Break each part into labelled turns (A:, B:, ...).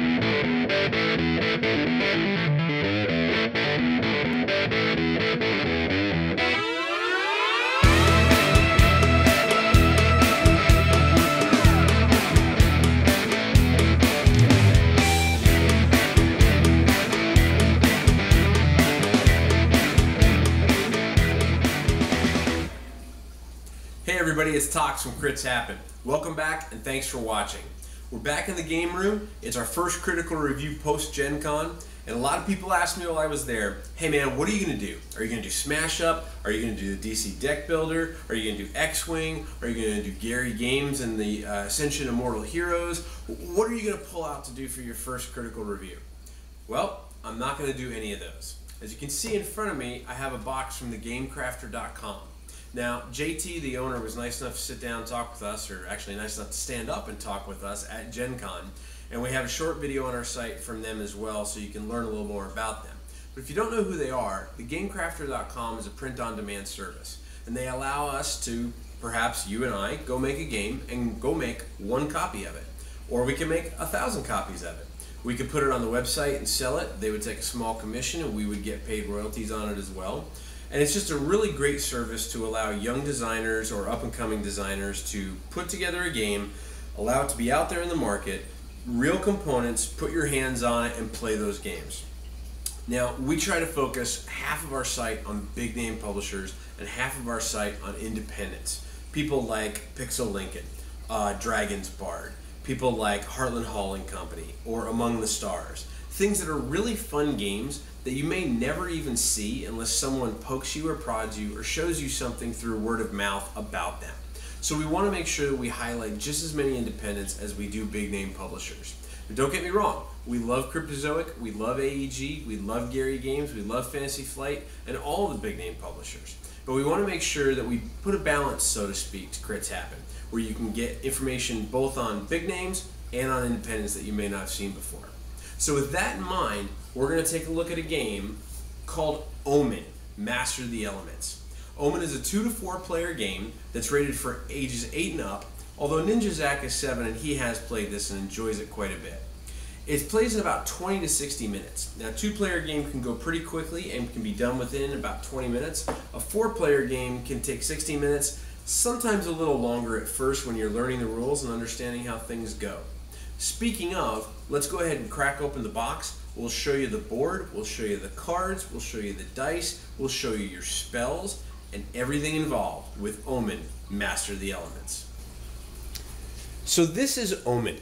A: Hey everybody, it's Tox from Crits Happen. Welcome back and thanks for watching. We're back in the game room. It's our first critical review post Gen Con, and a lot of people asked me while I was there, hey man, what are you going to do? Are you going to do Smash Up? Are you going to do the DC Deck Builder? Are you going to do X-Wing? Are you going to do Gary Games and the Ascension Immortal Heroes? What are you going to pull out to do for your first critical review? Well, I'm not going to do any of those. As you can see in front of me, I have a box from thegamecrafter.com. Now, JT, the owner, was nice enough to sit down and talk with us, or actually nice enough to stand up and talk with us at Gen Con. And we have a short video on our site from them as well, so you can learn a little more about them. But if you don't know who they are, thegamecrafter.com is a print-on-demand service. And they allow us to, perhaps you and I, go make a game and go make one copy of it. Or we can make 1,000 copies of it. We could put it on the website and sell it. They would take a small commission and we would get paid royalties on it as well. And it's just a really great service to allow young designers or up-and-coming designers to put together a game, allow it to be out there in the market, real components, put your hands on it, and play those games. Now, we try to focus half of our site on big-name publishers and half of our site on independents. People like Pixel Lincoln, Dragon's Bard, people like Heartland Hauling Company, or Among the Stars. Things that are really fun games that you may never even see unless someone pokes you or prods you or shows you something through word of mouth about them. So we want to make sure that we highlight just as many independents as we do big name publishers. But don't get me wrong, we love Cryptozoic, we love AEG, we love Gary Games, we love Fantasy Flight, and all of the big name publishers. But we want to make sure that we put a balance, so to speak, to Crits Happen, where you can get information both on big names and on independents that you may not have seen before. So with that in mind, we're going to take a look at a game called Omen, Master the Elements. Omen is a 2 to 4 player game that's rated for ages 8 and up, although Ninja Zach is 7 and he has played this and enjoys it quite a bit. It plays in about 20 to 60 minutes. Now, a 2-player game can go pretty quickly and can be done within about 20 minutes. A 4-player game can take 60 minutes, sometimes a little longer at first when you're learning the rules and understanding how things go. Speaking of, let's go ahead and crack open the box. We'll show you the board, we'll show you the cards, we'll show you the dice, we'll show you your spells, and everything involved with Omen, Master the Elements. So this is Omen.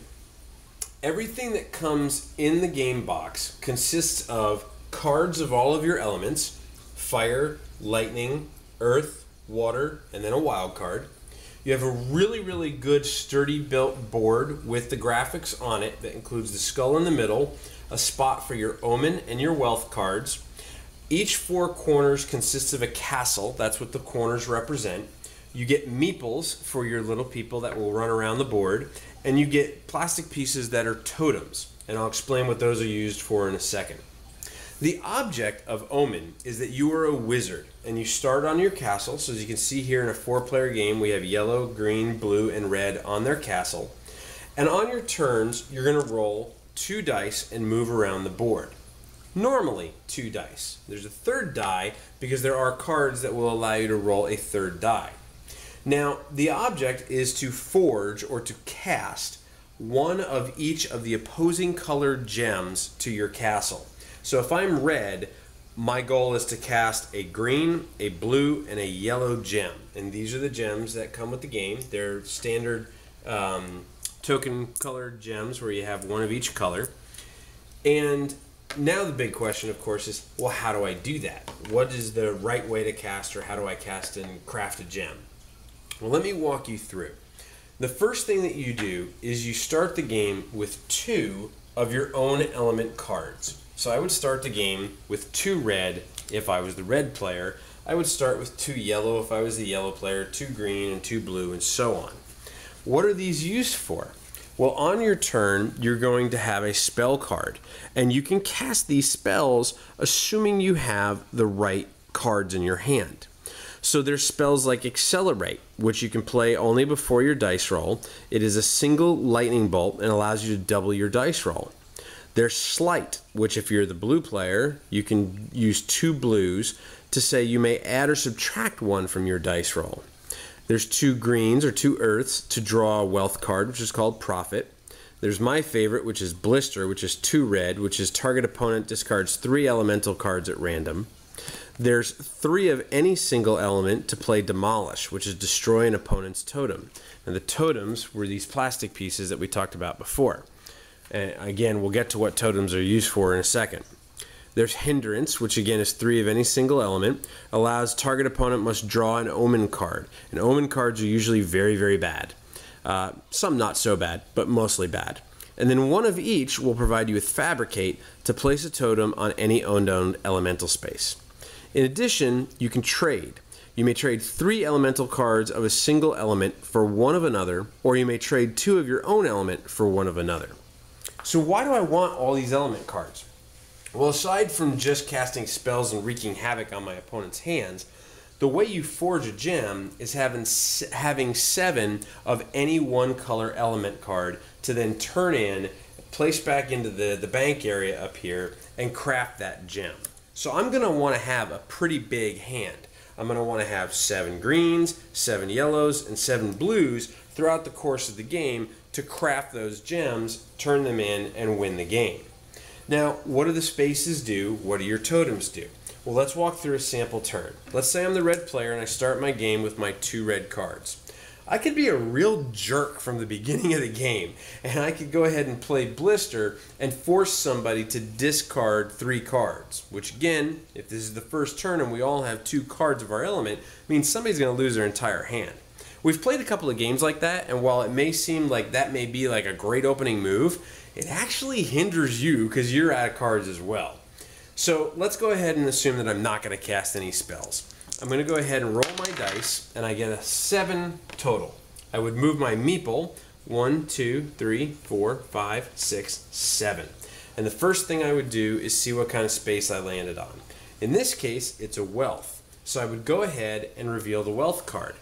A: Everything that comes in the game box consists of cards of all of your elements: fire, lightning, earth, water, and then a wild card. You have a really, really good sturdy built board with the graphics on it that includes the skull in the middle, a spot for your Omen and your wealth cards. Each 4 corners consists of a castle. That's what the corners represent. You get meeples for your little people that will run around the board, and you get plastic pieces that are totems, and I'll explain what those are used for in a second. The object of Omen is that you are a wizard, and you start on your castle. So as you can see here in a 4-player game, we have yellow, green, blue, and red on their castle. And on your turns, you're going to roll 2 dice and move around the board. Normally 2 dice. There's a 3rd die because there are cards that will allow you to roll a 3rd die. Now, the object is to forge or to cast one of each of the opposing colored gems to your castle. So if I'm red, my goal is to cast a green, a blue, and a yellow gem. And these are the gems that come with the game. They're standard token colored gems where you have one of each color. And now the big question, of course, is, well, how do I do that? What is the right way to cast, or how do I cast and craft a gem? Well, let me walk you through. The first thing that you do is you start the game with 2 of your own element cards. So I would start the game with 2 red if I was the red player. I would start with 2 yellow if I was the yellow player, 2 green, and 2 blue, and so on. What are these used for? Well, on your turn, you're going to have a spell card, and you can cast these spells assuming you have the right cards in your hand. So there's spells like Accelerate, which you can play only before your dice roll. It is a single lightning bolt and allows you to double your dice roll. There's slight, which if you're the blue player, you can use 2 blues to say you may add or subtract 1 from your dice roll. There's 2 greens or 2 earths to draw a wealth card, which is called profit. There's my favorite, which is blister, which is 2 red, which is target opponent discards 3 elemental cards at random. There's 3 of any single element to play demolish, which is destroy an opponent's totem. And the totems were these plastic pieces that we talked about before. And again, we'll get to what totems are used for in a second. There's hindrance, which again is 3 of any single element, allows target opponent must draw an omen card. And omen cards are usually very, very bad. Some not so bad, but mostly bad. And then 1 of each will provide you with fabricate to place a totem on any owned elemental space. In addition, you can trade. You may trade 3 elemental cards of a single element for 1 of another, or you may trade 2 of your own element for 1 of another. So why do I want all these element cards? Well, aside from just casting spells and wreaking havoc on my opponent's hands, the way you forge a gem is having 7 of any 1 color element card to then turn in, place back into the bank area up here, and craft that gem. So I'm going to want to have a pretty big hand. I'm going to want to have 7 greens, 7 yellows, and 7 blues throughout the course of the game to craft those gems, turn them in, and win the game. Now, what do the spaces do? What do your totems do? Well, let's walk through a sample turn. Let's say I'm the red player and I start my game with my 2 red cards. I could be a real jerk from the beginning of the game, and I could go ahead and play blister and force somebody to discard 3 cards, which again, if this is the first turn and we all have 2 cards of our element, means somebody's going to lose their entire hand. We've played a couple of games like that, and while it may seem like that may be like a great opening move, it actually hinders you because you're out of cards as well. So let's go ahead and assume that I'm not going to cast any spells. I'm going to go ahead and roll my dice, and I get a 7 total. I would move my meeple 1, 2, 3, 4, 5, 6, 7. And the first thing I would do is see what kind of space I landed on. In this case, it's a wealth. So I would go ahead and reveal the wealth card.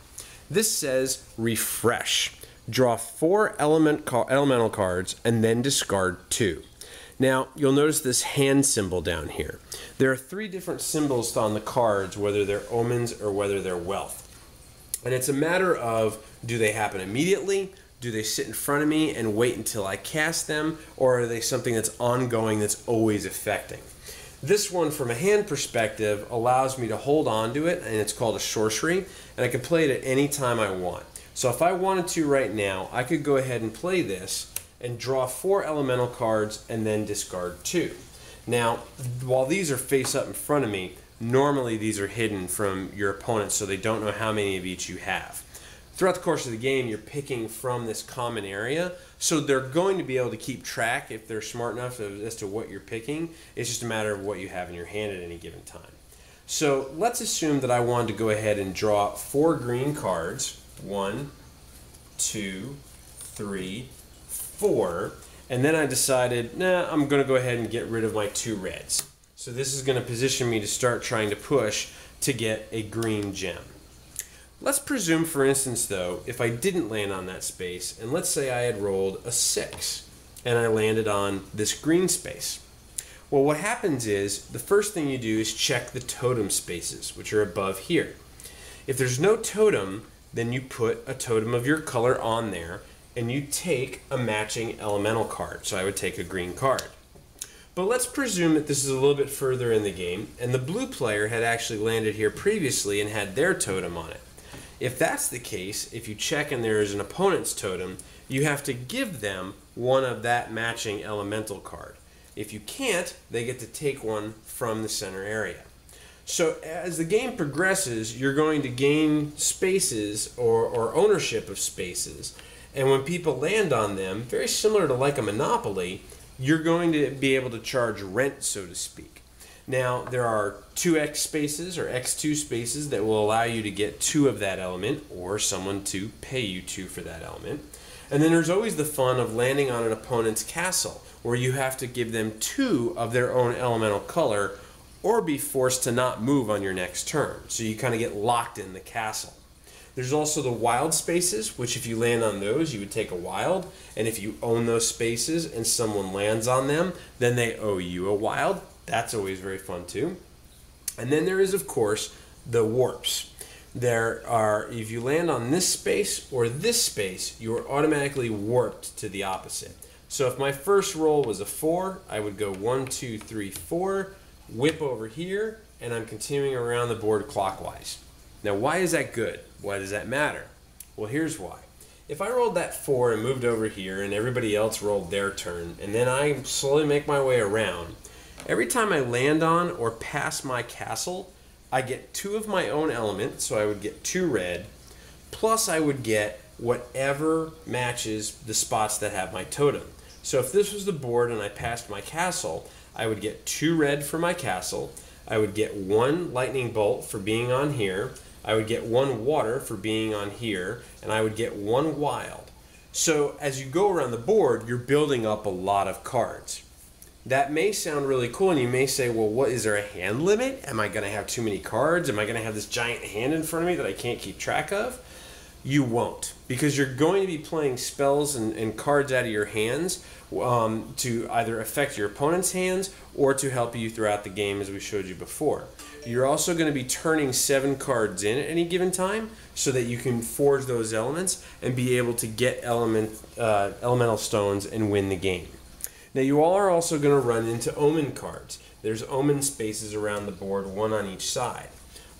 A: This says refresh. Draw 4 elemental cards and then discard 2. Now, you'll notice this hand symbol down here. There are 3 different symbols on the cards, whether they're omens or whether they're wealth. And it's a matter of, do they happen immediately? Do they sit in front of me and wait until I cast them? Or are they something that's ongoing, that's always affecting? This one, from a hand perspective, allows me to hold on to it, and it's called a sorcery, and I can play it at any time I want. So if I wanted to right now, I could go ahead and play this and draw 4 elemental cards and then discard 2. Now, while these are face up in front of me, normally these are hidden from your opponent so they don't know how many of each you have. Throughout the course of the game, you're picking from this common area, so they're going to be able to keep track if they're smart enough as to what you're picking. It's just a matter of what you have in your hand at any given time. So let's assume that I wanted to go ahead and draw 4 green cards. 1, 2, 3, 4, and then I decided, nah, I'm going to go ahead and get rid of my 2 reds. So this is going to position me to start trying to push to get a green gem. Let's presume, for instance, though, if I didn't land on that space, and let's say I had rolled a 6, and I landed on this green space. Well, what happens is, the first thing you do is check the totem spaces, which are above here. If there's no totem, then you put a totem of your color on there, and you take a matching elemental card. So I would take a green card. But let's presume that this is a little bit further in the game, and the blue player had actually landed here previously and had their totem on it. If that's the case, if you check and there is an opponent's totem, you have to give them one of that matching elemental card. If you can't, they get to take one from the center area. So as the game progresses, you're going to gain spaces or ownership of spaces. And when people land on them, very similar to like a monopoly, you're going to be able to charge rent, so to speak. Now, there are 2x spaces or x2 spaces that will allow you to get 2 of that element, or someone to pay you 2 for that element. And then there's always the fun of landing on an opponent's castle, where you have to give them 2 of their own elemental color, or be forced to not move on your next turn. So you kind of get locked in the castle. There's also the wild spaces, which if you land on those, you would take a wild. And if you own those spaces and someone lands on them, then they owe you a wild. That's always very fun too. And then there is, of course, the warps. There are, if you land on this space or this space, you are automatically warped to the opposite. So if my first roll was a 4, I would go 1, 2, 3, 4, whip over here, and I'm continuing around the board clockwise. Now, why is that good? Why does that matter? Well, here's why. If I rolled that 4 and moved over here and everybody else rolled their turn, and then I slowly make my way around, every time I land on or pass my castle, I get 2 of my own element, so I would get 2 red, plus I would get whatever matches the spots that have my totem. So if this was the board and I passed my castle, I would get 2 red for my castle, I would get 1 lightning bolt for being on here, I would get 1 water for being on here, and I would get 1 wild. So as you go around the board, you're building up a lot of cards. That may sound really cool, and you may say, well, what, is there a hand limit? Am I going to have too many cards? Am I going to have this giant hand in front of me that I can't keep track of? You won't, because you're going to be playing spells and cards out of your hands to either affect your opponent's hands or to help you throughout the game, as we showed you before. You're also going to be turning 7 cards in at any given time so that you can forge those elements and be able to get elemental stones and win the game. Now you all are also going to run into Omen cards. There's Omen spaces around the board, 1 on each side.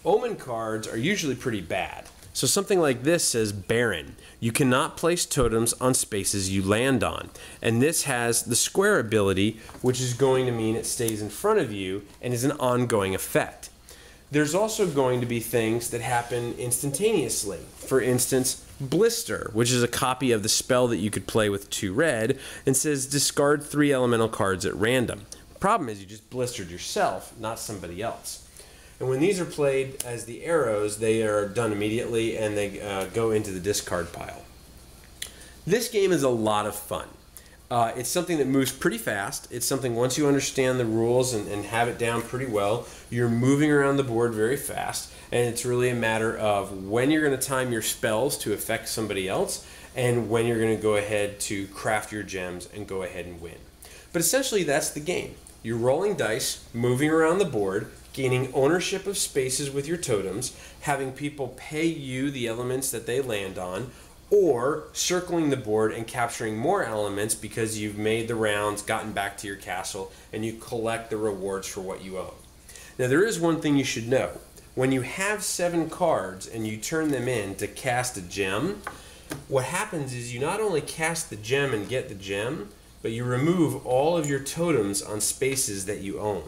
A: Omen cards are usually pretty bad. So something like this says Barren. You cannot place totems on spaces you land on. And this has the square ability, which is going to mean it stays in front of you and is an ongoing effect. There's also going to be things that happen instantaneously. For instance, Blister, which is a copy of the spell that you could play with 2 red, and says discard 3 elemental cards at random. Problem is you just blistered yourself, not somebody else. And when these are played as the arrows, they are done immediately and they go into the discard pile. This game is a lot of fun. It's something that moves pretty fast. It's something, once you understand the rules and have it down pretty well, you're moving around the board very fast, and it's really a matter of when you're going to time your spells to affect somebody else and when you're going to go ahead to craft your gems and go ahead and win. But essentially that's the game. You're rolling dice, moving around the board, gaining ownership of spaces with your totems, having people pay you the elements that they land on, or circling the board and capturing more elements because you've made the rounds, gotten back to your castle, and you collect the rewards for what you own. Now there is one thing you should know. When you have 7 cards and you turn them in to cast a gem, what happens is you not only cast the gem and get the gem, but you remove all of your totems on spaces that you own.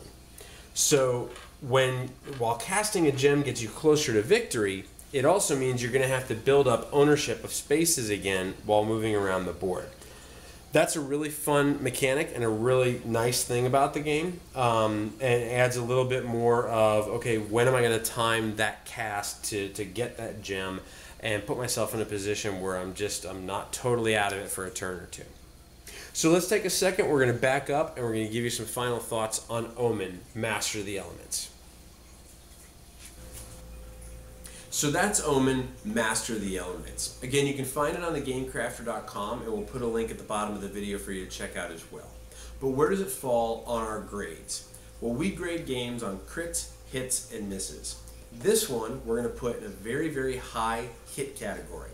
A: So while casting a gem gets you closer to victory, it also means you're going to have to build up ownership of spaces again while moving around the board. That's a really fun mechanic and a really nice thing about the game, and it adds a little bit more of, okay, when am I going to time that cast to get that gem and put myself in a position where I'm not totally out of it for a turn or two. So let's take a second, we're going to back up and we're going to give you some final thoughts on Omen, Master the Elements. So that's Omen, Master the Elements. Again, you can find it on thegamecrafter.com, and we'll put a link at the bottom of the video for you to check out as well. But where does it fall on our grades? Well, we grade games on crits, hits, and misses. This one we're going to put in a very, very high hit category.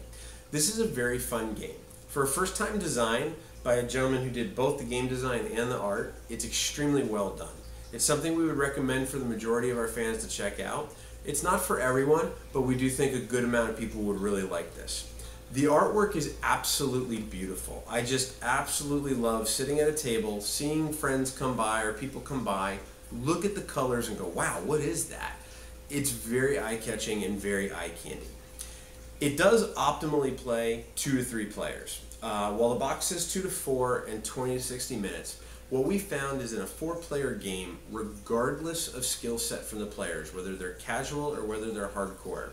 A: This is a very fun game. For a first-time design by a gentleman who did both the game design and the art, it's extremely well done. It's something we would recommend for the majority of our fans to check out. It's not for everyone, but we do think a good amount of people would really like this. The artwork is absolutely beautiful. I just absolutely love sitting at a table, seeing friends come by or people come by, look at the colors and go, wow, what is that? It's very eye-catching and very eye-candy. It does optimally play 2 to 3 players. While the box says 2 to 4 and 20 to 60 minutes, what we found is in a 4-player game, regardless of skill set from the players, whether they're casual or whether they're hardcore,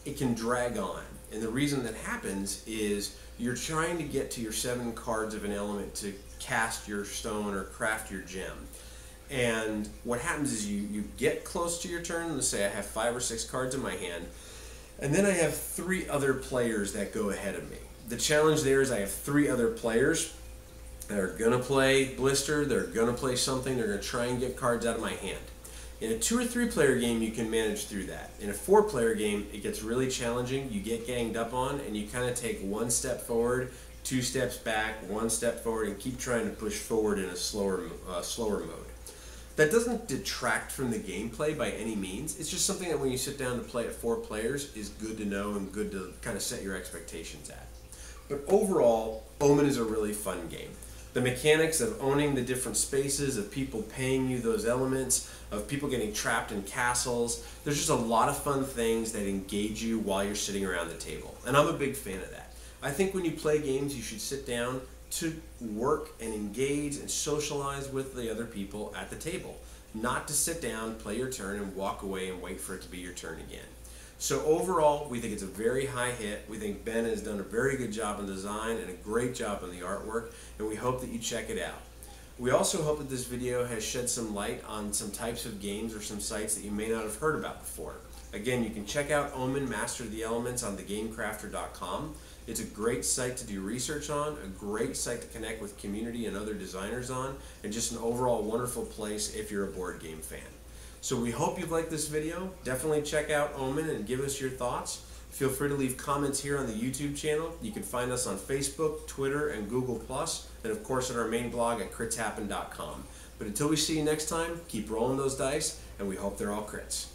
A: it can drag on. And the reason that happens is you're trying to get to your 7 cards of an element to cast your stone or craft your gem. And what happens is you get close to your turn, let's say I have 5 or 6 cards in my hand, And then I have 3 other players that go ahead of me. The challenge there is I have 3 other players that are going to play Blister, they're going to play something, they're going to try and get cards out of my hand. In a 2 or 3 player game, you can manage through that. In a 4 player game, it gets really challenging. You get ganged up on, and you kind of take 1 step forward, 2 steps back, 1 step forward, and keep trying to push forward in a slower mode. That doesn't detract from the gameplay by any means. It's just something that when you sit down to play at 4 players is good to know and good to kind of set your expectations at. But overall, Omen is a really fun game. The mechanics of owning the different spaces, of people paying you those elements, of people getting trapped in castles, there's just a lot of fun things that engage you while you're sitting around the table. And I'm a big fan of that. I think when you play games, you should sit down to work and engage and socialize with the other people at the table. Not to sit down, play your turn, and walk away and wait for it to be your turn again. So overall, we think it's a very high hit. We think Ben has done a very good job on design and a great job on the artwork, and we hope that you check it out. We also hope that this video has shed some light on some types of games or some sites that you may not have heard about before. Again, you can check out Omen Master of the Elements on thegamecrafter.com. It's a great site to do research on, a great site to connect with community and other designers on, and just an overall wonderful place if you're a board game fan. So we hope you've liked this video. Definitely check out Omen and give us your thoughts. Feel free to leave comments here on the YouTube channel. You can find us on Facebook, Twitter, and Google+, and of course at our main blog at critshappen.com. But until we see you next time, keep rolling those dice, and we hope they're all crits.